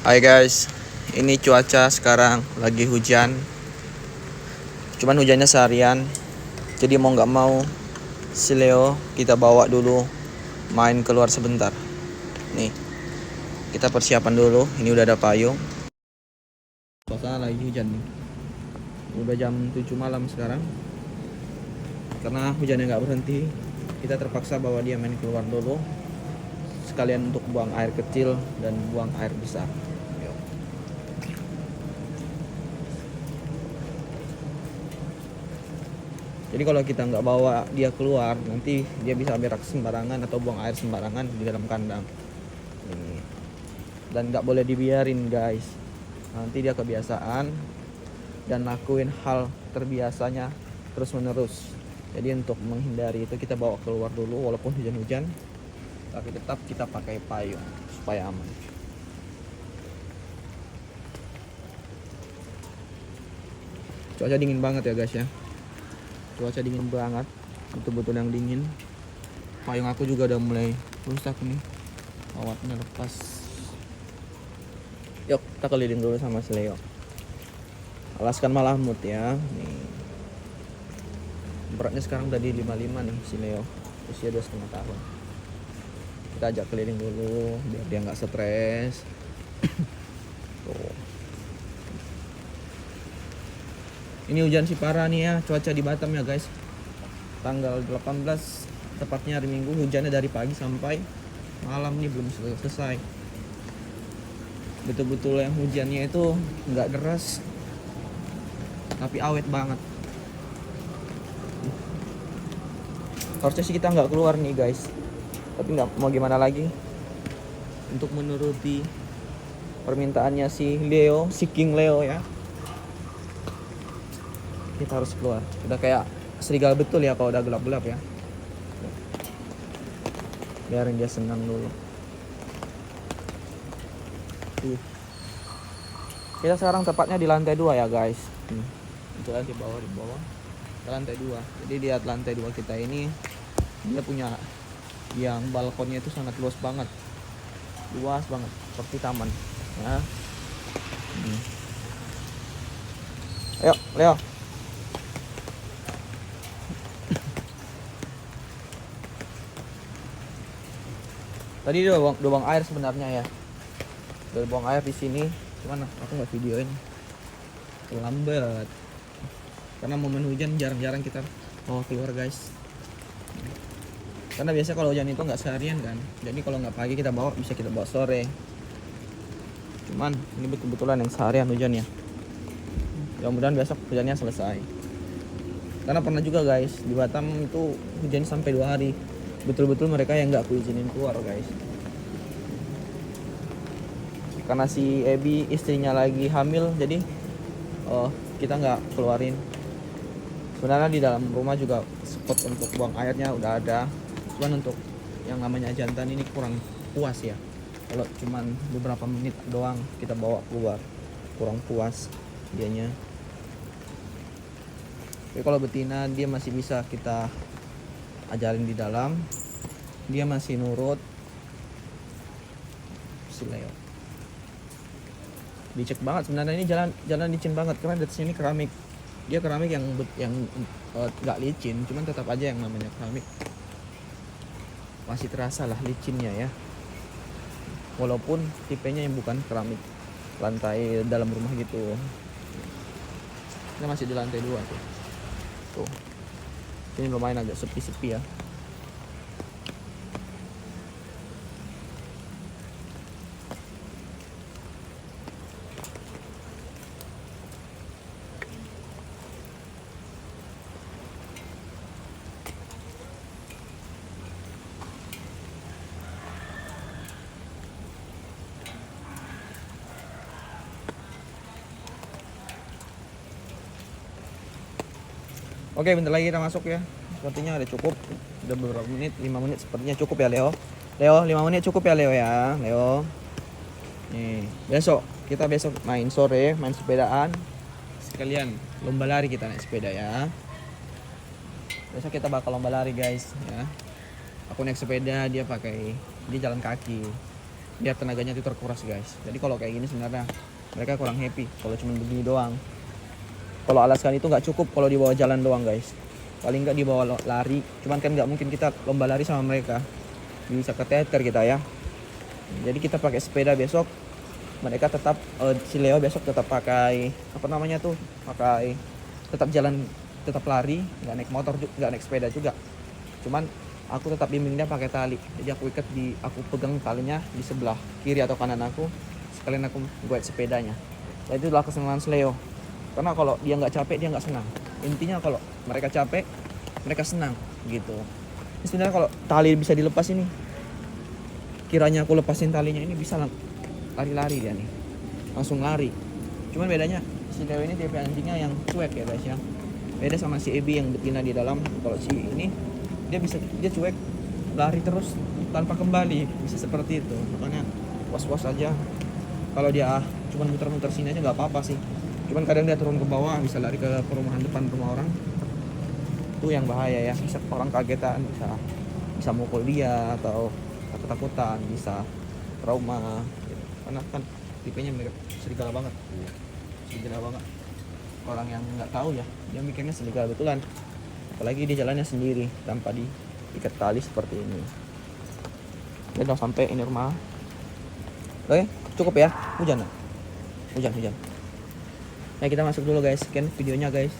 Hai guys, ini cuaca sekarang lagi hujan. Cuman hujannya seharian. Jadi mau nggak mau si Leo kita bawa dulu main keluar sebentar. Nih, kita persiapan dulu. Ini udah ada payung. Suasana lagi hujan nih. Udah jam 7 malam sekarang. Karena hujannya nggak berhenti, kita terpaksa bawa dia main keluar dulu. Sekalian untuk buang air kecil dan buang air besar. Yuk. Jadi kalau kita nggak bawa dia keluar, nanti dia bisa berak sembarangan atau buang air sembarangan di dalam kandang. Ini. Dan nggak boleh dibiarin guys. Nanti dia kebiasaan dan lakuin hal terbiasanya terus menerus. Jadi untuk menghindari itu kita bawa keluar dulu walaupun hujan-hujan, tapi tetap kita pakai payung supaya aman. Cuaca dingin banget ya guys ya. Cuaca dingin banget, betul-betul yang dingin. Payung aku juga udah mulai rusak nih, kawatnya lepas. Yuk kita keliling dulu sama si Leo. Alaskan Malamut ya nih. Beratnya sekarang udah di 55 nih si Leo, usia 2,5 tahun. Kita ajak keliling dulu biar dia nggak stres. Tuh. Ini hujan si parah nih ya, cuaca di Batam ya guys. Tanggal 18 tepatnya hari Minggu, hujannya dari pagi sampai malam nih belum selesai. Betul-betul yang hujannya itu nggak deras tapi awet banget. Harusnya sih kita nggak keluar nih guys, tapi nggak mau gimana lagi. Untuk menuruti permintaannya si Leo, si King Leo ya, kita harus keluar. Udah kayak serigala betul ya kalau udah gelap-gelap ya. Biarin dia senang dulu. Kita sekarang tepatnya di lantai 2 ya guys. Itu di bawah. Ke lantai 2. Jadi di lantai 2 kita ini dia punya yang balkonnya itu sangat luas banget. Luas banget seperti taman ya. Ayo, Leo. Tadi dia udah buang air sebenarnya ya. Udah buang air di sini. Cuman aku nggak videoin. Terlambat. Karena momen hujan jarang-jarang kita mau keluar guys. Karena biasa kalau hujan itu nggak seharian kan. Jadi kalau nggak pagi kita bawa, bisa kita bawa sore. Cuman ini betul-betulan yang seharian hujannya. Mudah-mudahan besok hujannya selesai. Karena pernah juga guys di Batam itu hujan sampai 2 hari. Betul-betul mereka yang nggak aku izinin keluar guys. Karena si Ebi istrinya lagi hamil, jadi kita nggak keluarin. Sebenarnya di dalam rumah juga spot untuk buang airnya udah ada. Cuman untuk yang namanya jantan ini kurang puas ya. Kalau cuman beberapa menit doang kita bawa keluar, kurang puas dianya. Tapi kalau betina dia masih bisa kita ajarin di dalam, dia masih nurut. Si Leo dicek banget sebenarnya, ini jalan licin banget karena di sini keramik. Dia keramik yang nggak licin, cuman tetap aja yang namanya keramik masih terasa lah licinnya ya. Walaupun tipenya yang bukan keramik lantai dalam rumah gitu. Kita masih di lantai 2 tuh. Tuh. Ini lumayan agak sepi-sepi ya. Oke, bentar lagi kita masuk ya. Sepertinya ada cukup. Udah beberapa menit, 5 menit sepertinya cukup ya Leo. Leo, 5 menit cukup ya Leo ya. Leo. Nih, kita besok main sore, main sepedaan. Sekalian lomba lari kita naik sepeda ya. Besok kita bakal lomba lari guys ya. Aku naik sepeda, dia jalan kaki. biar tenaganya itu terkuras guys. Jadi kalau kayak gini sebenarnya mereka kurang happy kalau cuma begini doang. Kalau alaskan itu nggak cukup kalau dibawa jalan doang guys, paling nggak dibawa lari. Cuman kan nggak mungkin kita lomba lari sama mereka, bisa keteter kita ya. Jadi kita pakai sepeda besok, mereka tetap si Leo besok tetap pakai apa namanya tuh, pakai tetap jalan, tetap lari, nggak naik motor, nggak naik sepeda juga. Cuman aku tetap bimbing dia pakai tali, jadi aku ikat aku pegang talinya di sebelah kiri atau kanan aku, sekalian aku buat sepedanya. Nah, itu adalah kesenangan Leo, karena kalau dia nggak capek dia nggak senang. Intinya kalau mereka capek mereka senang gitu. Ini sebenarnya kalau tali bisa dilepas ini, kiranya aku lepasin talinya ini bisa lari-lari dia nih, langsung lari. Cuman bedanya si Leo ini tipe anjingnya yang cuek ya guys ya, beda sama si Ebi yang betina di dalam. Kalau si ini dia cuek, lari terus tanpa kembali, bisa seperti itu. Makanya was-was aja kalau dia cuman muter-muter sini aja nggak apa-apa sih. Cuman kadang dia turun ke bawah, bisa lari ke perumahan depan rumah orang, itu yang bahaya ya. Bisa orang kagetan, bisa mukul dia atau takut-takutan, bisa trauma gitu. Karena kan tipenya mirip serigala banget, serigala banget. Orang yang nggak tahu ya, dia mikirnya serigala betulan. Apalagi dia jalannya sendiri tanpa diikat tali seperti ini. Dan udah sampai ini rumah. Oke, cukup ya. Hujan. Nah, kita masuk dulu guys, sekian videonya guys.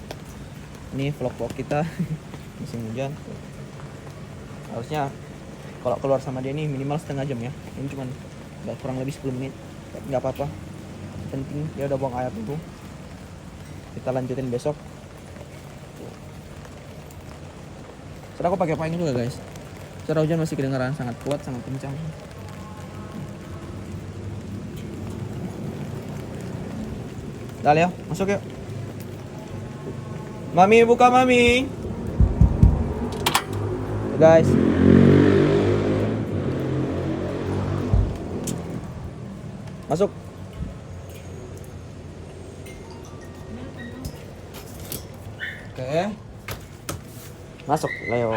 Ini vlog kita musim hujan. Harusnya kalau keluar sama dia ini minimal setengah jam ya. Ini cuman kurang lebih 10 menit. Nggak apa-apa. Penting dia udah buang air dulu. Kita lanjutin besok. Sekarang aku pakai payung juga guys. Suara hujan masih kedengaran sangat kuat, sangat kencang. Dah Leo, masuk yuk. Mami, buka Mami. Guys. Masuk. Oke. Masuk Leo.